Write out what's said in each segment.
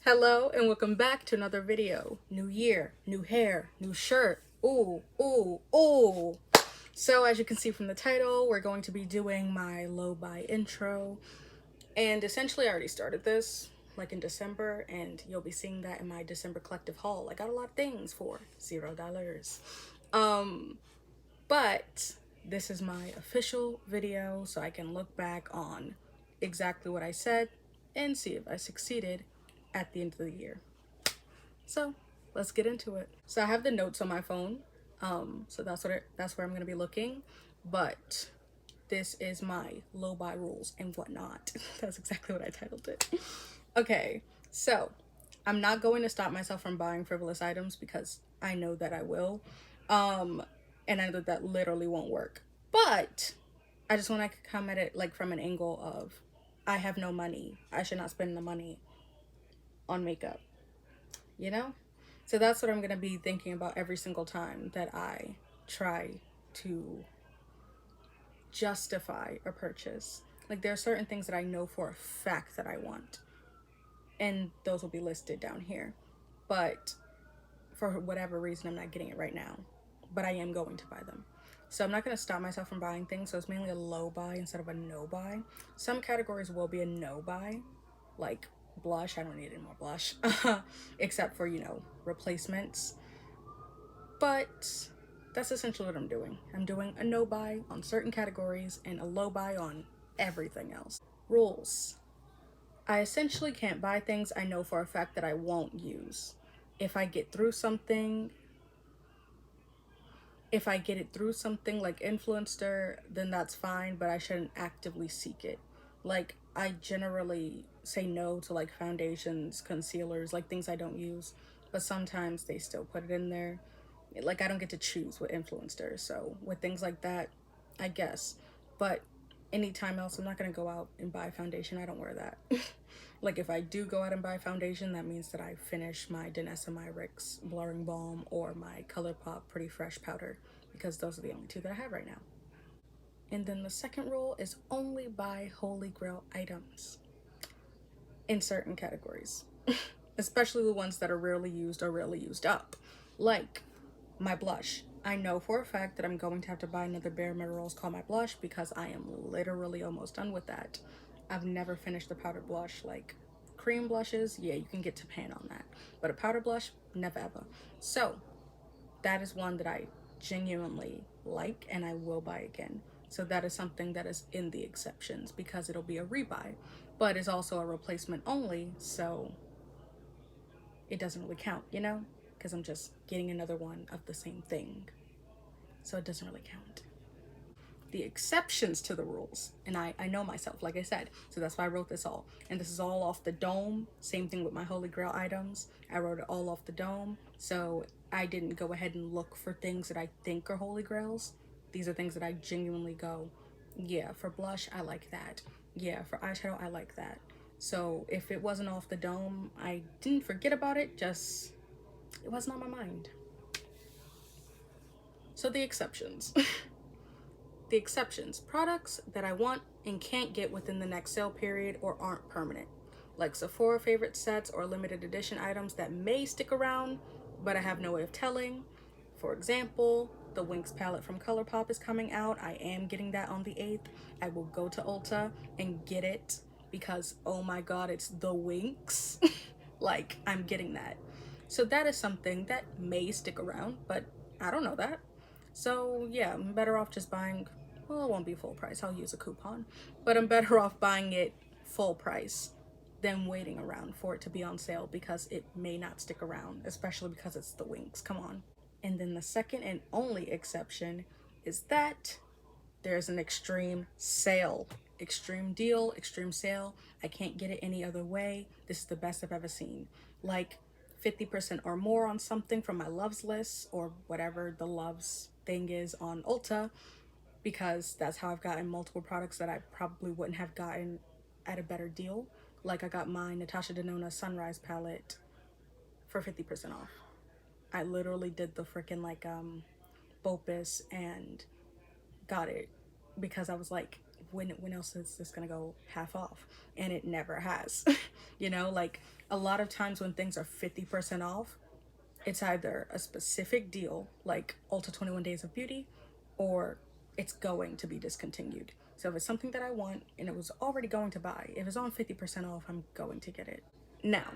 Hello and welcome back to another video. New year, new hair, new shirt. Ooh, ooh, ooh. So as you can see from the title, we're going to be doing my low buy intro. And essentially I already started this like in December, and you'll be seeing that in my December collective haul. I got a lot of things for $0. But this is my official video, so I can look back on exactly what I said and see if I succeeded at the end of the year. So let's get into it. So I have the notes on my phone, so that's where I'm gonna be looking. But this is my low buy rules and whatnot. That's exactly what I titled it. Okay, so I'm not going to stop myself from buying frivolous items because I know that I will. And I know that literally won't work. But I just want to come at it like from an angle of I have no money. I should not spend the money on makeup, you know? So that's what I'm going to be thinking about every single time that I try to justify a purchase. Like there are certain things that I know for a fact that I want, and those will be listed down here. But for whatever reason, I'm not getting it right now, but I am going to buy them. So I'm not going to stop myself from buying things. So it's mainly a low buy instead of a no buy. Some categories will be a no buy, like blush. I don't need any more blush, except for, replacements. But that's essentially what I'm doing. I'm doing a no buy on certain categories and a low buy on everything else. Rules. I essentially can't buy things I know for a fact that I won't use. If I get through something, if I get it through something like Influenster, then that's fine, but I shouldn't actively seek it. Like, I generally say no to like foundations, concealers, like things I don't use, but sometimes they still put it in there. Like, I don't get to choose with Influencer, so with things like that, I guess. But anytime else, I'm not gonna go out and buy foundation. I don't wear that. Like, if I do go out and buy foundation, that means that I finish my Danessa Myricks Blurring Balm or my ColourPop Pretty Fresh Powder, because those are the only two that I have right now. And then the second rule is only buy Holy Grail items in certain categories, especially the ones that are rarely used or rarely used up. Like my blush. I know for a fact that I'm going to have to buy another Bare Minerals Call My Blush because I am literally almost done with that. I've never finished the powder blush. Like cream blushes, yeah, you can get to pan on that. But a powder blush, never ever. So that is one that I genuinely like and I will buy again. So that is something that is in the exceptions because it'll be a rebuy, but it's also a replacement only, so it doesn't really count, because I'm just getting another one of the same thing. So it doesn't really count. The exceptions to the rules, and I know myself, like I said, so that's why I wrote this all. And this is all off the dome. Same thing with my Holy Grail items. I wrote it all off the dome, so I didn't go ahead and look for things that I think are Holy Grails. These are things that I genuinely go, yeah, for blush, I like that. Yeah, for eyeshadow, I like that. So if it wasn't off the dome, I didn't forget about it, just it wasn't on my mind. So the exceptions. The exceptions, products that I want and can't get within the next sale period or aren't permanent, like Sephora favorite sets or limited edition items that may stick around, but I have no way of telling. For example, the Winx palette from ColourPop is coming out. I am getting that on the 8th. I will go to Ulta and get it because, oh my god, it's the Winx. Like, I'm getting that. So that is something that may stick around, but I don't know that. So yeah, I'm better off just buying, well, it won't be full price, I'll use a coupon, but I'm better off buying it full price than waiting around for it to be on sale because it may not stick around, especially because it's the Winx, come on. And then the second and only exception is that there's an extreme sale. Extreme deal, extreme sale. I can't get it any other way. This is the best I've ever seen. Like 50% or more on something from my loves list or whatever the loves thing is on Ulta, because that's how I've gotten multiple products that I probably wouldn't have gotten at a better deal. Like I got my Natasha Denona Sunrise palette for 50% off. I literally did the freaking like BOPUS and got it because I was like, when else is this gonna go half off? And it never has. You know, like a lot of times when things are 50% off, it's either a specific deal like Ulta 21 Days of Beauty, or it's going to be discontinued. So if it's something that I want and it was already going to buy, if it's on 50% off, I'm going to get it. Now,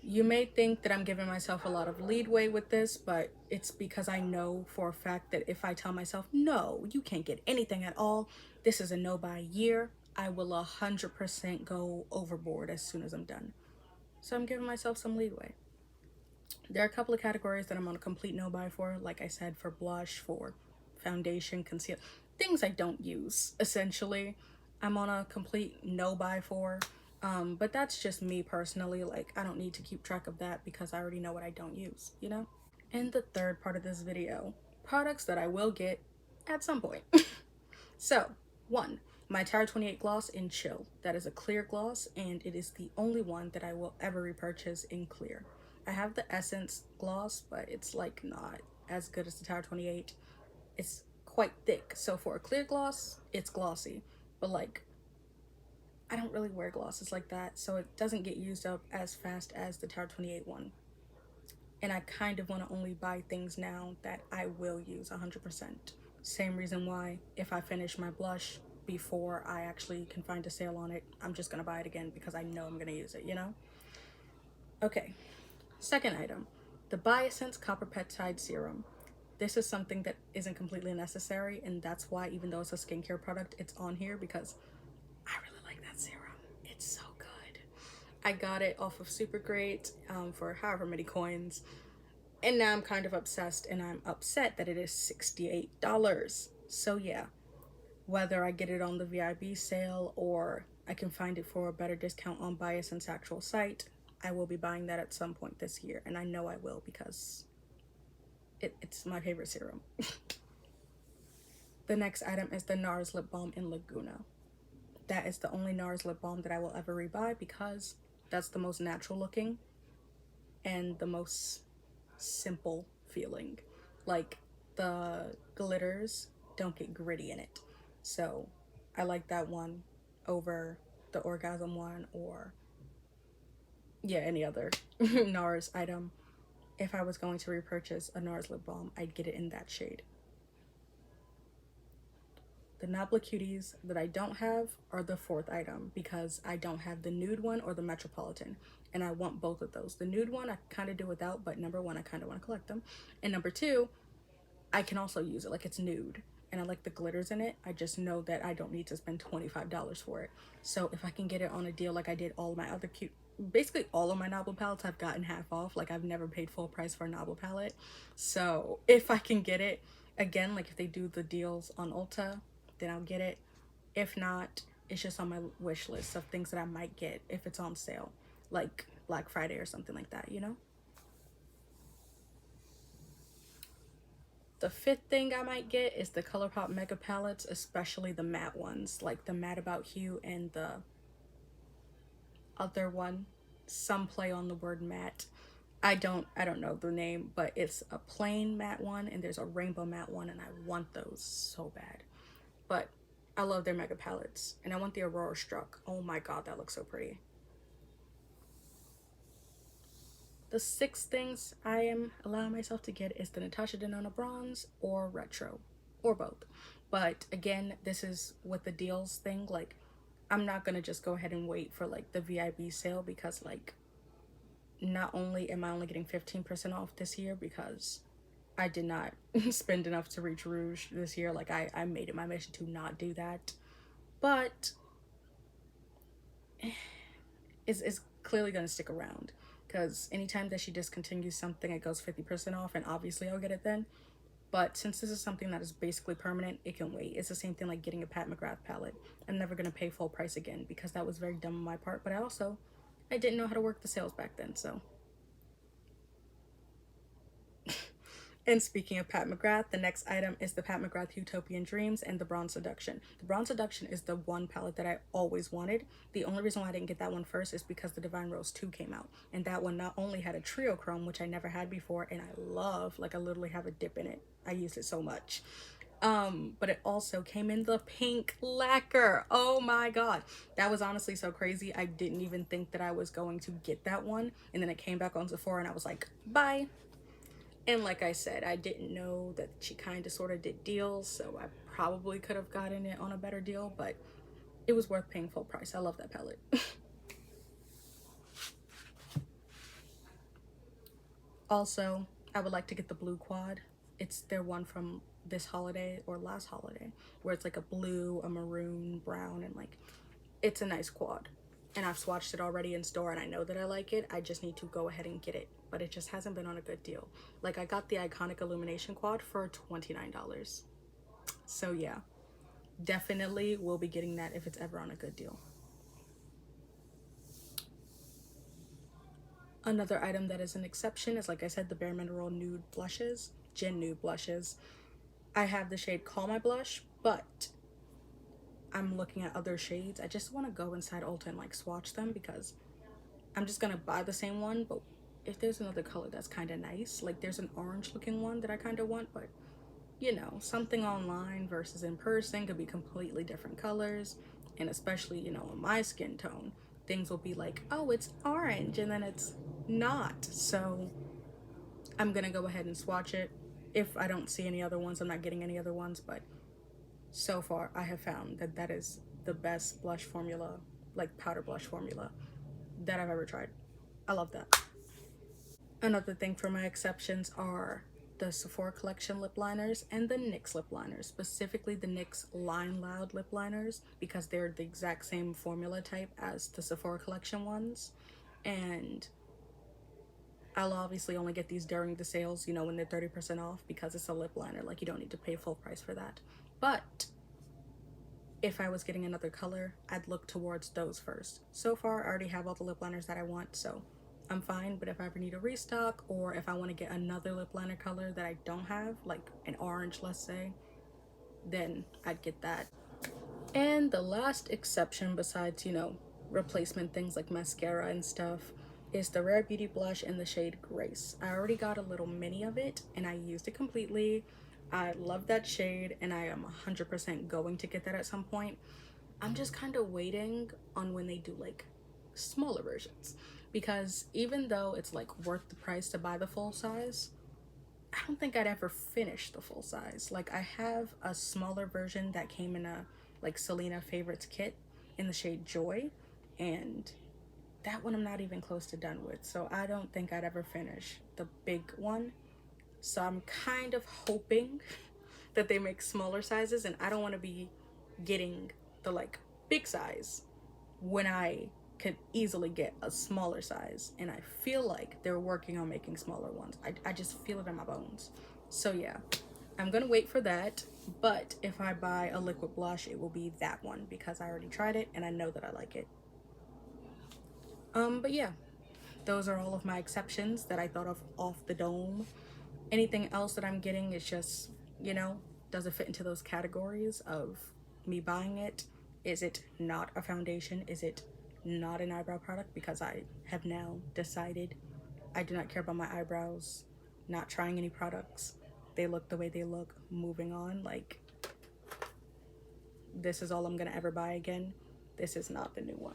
you may think that I'm giving myself a lot of leeway with this, but it's because I know for a fact that if I tell myself, no, you can't get anything at all, this is a no buy year, I will 100% go overboard as soon as I'm done. So I'm giving myself some leeway. There are a couple of categories that I'm on a complete no buy for, like I said, for blush, for foundation, concealer, things I don't use, essentially. I'm on a complete no buy for. But that's just me personally. Like, I don't need to keep track of that because I already know what I don't use, you know? And the third part of this video, products that I will get at some point. So, one, my Tower 28 gloss in Chill. That is a clear gloss, and it is the only one that I will ever repurchase in clear. I have the Essence gloss, but it's like not as good as the Tower 28. It's quite thick, so for a clear gloss, it's glossy. But like, I don't really wear glosses like that, so it doesn't get used up as fast as the Tower 28 one. And I kind of want to only buy things now that I will use 100%. Same reason why if I finish my blush before I actually can find a sale on it, I'm just gonna buy it again because I know I'm gonna use it, you know? Okay, second item, the Biosense Copper Peptide Serum. This is something that isn't completely necessary, and that's why, even though it's a skincare product, it's on here because I really like that serum. It's so good. I got it off of Supergreat for however many coins, and now I'm kind of obsessed, and I'm upset that it is $68. So yeah, whether I get it on the VIB sale or I can find it for a better discount on Biosense actual site, I will be buying that at some point this year, and I know I will because it's my favorite serum. The next item is the NARS Lip Balm in Laguna. That is the only NARS lip balm that I will ever rebuy because that's the most natural looking and the most simple feeling. Like, the glitters don't get gritty in it. So I like that one over the Orgasm one or any other NARS item. If I was going to repurchase a NARS lip balm, I'd get it in that shade. The Nabla Cuties that I don't have are the fourth item because I don't have the nude one or the Metropolitan, and I want both of those. The nude one I kind of do without, but number one, I kind of want to collect them. And number two, I can also use it, like it's nude and I like the glitters in it. I just know that I don't need to spend $25 for it. So if I can get it on a deal like I did all of my other basically all of my Nabla palettes I've gotten half off. Like, I've never paid full price for a Nabla palette. So if I can get it, again, like if they do the deals on Ulta, then I'll get it. If not, it's just on my wish list of things that I might get if it's on sale, like Black Friday or something like that, you know? The fifth thing I might get is the ColourPop Mega Palettes, especially the matte ones, like the Matte About Hue and the other one. Some play on the word matte. I don't know the name, but it's a plain matte one and there's a rainbow matte one, and I want those so bad. But I love their mega palettes, and I want the Aurora Struck. Oh my god, that looks so pretty. The sixth things I am allowing myself to get is the Natasha Denona Bronze or Retro, or both. But again, this is with the deals thing. Like, I'm not gonna just go ahead and wait for like the VIB sale because like, not only am I only getting 15% off this year because I did not spend enough to reach Rouge this year. Like, I made it my mission to not do that. But it's clearly going to stick around because anytime that she discontinues something, it goes 50% off, and obviously I'll get it then. But since this is something that is basically permanent, it can wait. It's the same thing like getting a Pat McGrath palette. I'm never going to pay full price again because that was very dumb on my part. But I didn't know how to work the sales back then, so. And speaking of Pat McGrath, the next item is the Pat McGrath Utopian Dreams and the Bronze Seduction. The Bronze Seduction is the one palette that I always wanted. The only reason why I didn't get that one first is because the Divine Rose 2 came out. And that one not only had a trio chrome, which I never had before, and I love, like I literally have a dip in it. I used it so much. But it also came in the pink lacquer. Oh my god. That was honestly so crazy. I didn't even think that I was going to get that one. And then it came back on Sephora and I was like, bye. And like I said, I didn't know that she kind of sort of did deals, so I probably could have gotten it on a better deal, but it was worth paying full price. I love that palette. Also, I would like to get the blue quad. It's their one from this holiday or last holiday, where it's like a blue, a maroon, brown, and like it's a nice quad. And I've swatched it already in store and I know that I like it. I just need to go ahead and get it, but it just hasn't been on a good deal. Like I got the Iconic Illumination quad for $29. So yeah, definitely will be getting that if it's ever on a good deal. Another item that is an exception is, like I said, the Bare Mineral Nude Blushes, Gin Nude Blushes. I have the shade Call My Blush, but I'm looking at other shades. I just want to go inside Ulta and like swatch them because I'm just gonna buy the same one, but if there's another color that's kind of nice, like there's an orange looking one that I kind of want, but you know, something online versus in person could be completely different colors. And especially, you know, in my skin tone, things will be like, oh, it's orange, and then it's not. So I'm gonna go ahead and swatch it. If I don't see any other ones, I'm not getting any other ones, but so far I have found that that is the best blush formula, like powder blush formula, that I've ever tried. I love that. Another thing for my exceptions are the Sephora Collection lip liners and the NYX lip liners, specifically the NYX Line Loud lip liners, because they're the exact same formula type as the Sephora Collection ones. And I'll obviously only get these during the sales, you know, when they're 30% off, because it's a lip liner. Like, you don't need to pay full price for that. But if I was getting another color, I'd look towards those first. So far, I already have all the lip liners that I want, so I'm fine. But if I ever need a restock, or if I want to get another lip liner color that I don't have, like an orange, let's say, then I'd get that. And the last exception, besides, you know, replacement things like mascara and stuff, is the Rare Beauty blush in the shade Grace. I already got a little mini of it and I used it completely. I love that shade and I am 100% going to get that at some point. I'm just kind of waiting on when they do like smaller versions, because even though it's like worth the price to buy the full size, I don't think I'd ever finish the full size. Like, I have a smaller version that came in a like Selena Favorites kit in the shade Joy, and that one I'm not even close to done with, so I don't think I'd ever finish the big one. So I'm kind of hoping that they make smaller sizes, and I don't want to be getting the like big size when I could easily get a smaller size. And I feel like they're working on making smaller ones. I just feel it in my bones. So yeah, I'm gonna wait for that. But if I buy a liquid blush, it will be that one, because I already tried it and I know that I like it. But yeah, those are all of my exceptions that I thought of off the dome. Anything else that I'm getting is just, you know, does it fit into those categories of me buying it? Is it not a foundation? Is it not an eyebrow product? Because I have now decided I do not care about my eyebrows. Not trying any products. They look the way they look. Moving on. Like, this is all I'm gonna ever buy again. This is not the new one.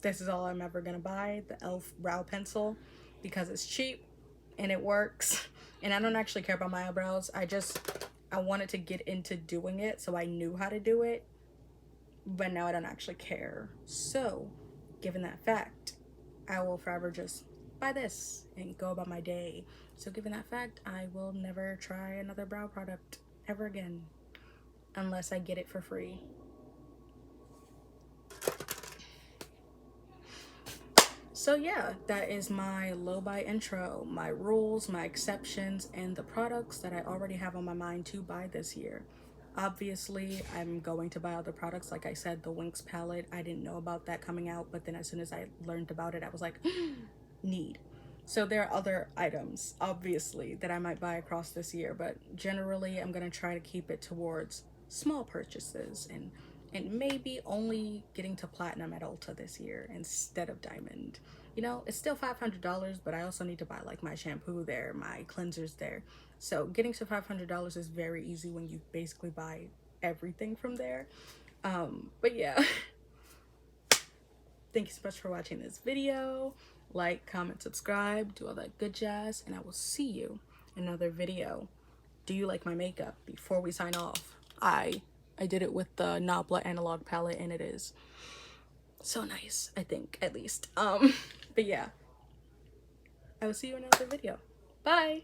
This is all I'm ever gonna buy, the e.l.f. brow pencil, because it's cheap and it works. And I don't actually care about my eyebrows. I wanted to get into doing it, so I knew how to do it, but now I don't actually care. So given that fact, I will forever just buy this and go about my day. So given that fact, I will never try another brow product ever again, unless I get it for free. So yeah, that is my low buy intro, my rules, my exceptions, and the products that I already have on my mind to buy this year. Obviously, I'm going to buy other products. Like I said, the Winx palette, I didn't know about that coming out, but then as soon as I learned about it, I was like, need. So there are other items, obviously, that I might buy across this year, but generally I'm going to try to keep it towards small purchases and and maybe only getting to platinum at Ulta this year instead of diamond. You know, it's still $500, but I also need to buy like my shampoo there, my cleansers there. So getting to $500 is very easy when you basically buy everything from there. But yeah, thank you so much for watching this video. Like, comment, subscribe, do all that good jazz, and I will see you in another video. Do you like my makeup? Before we sign off, I did it with the Nabla Analogue palette, and it is so nice, I think, at least. But yeah, I will see you in another video. Bye.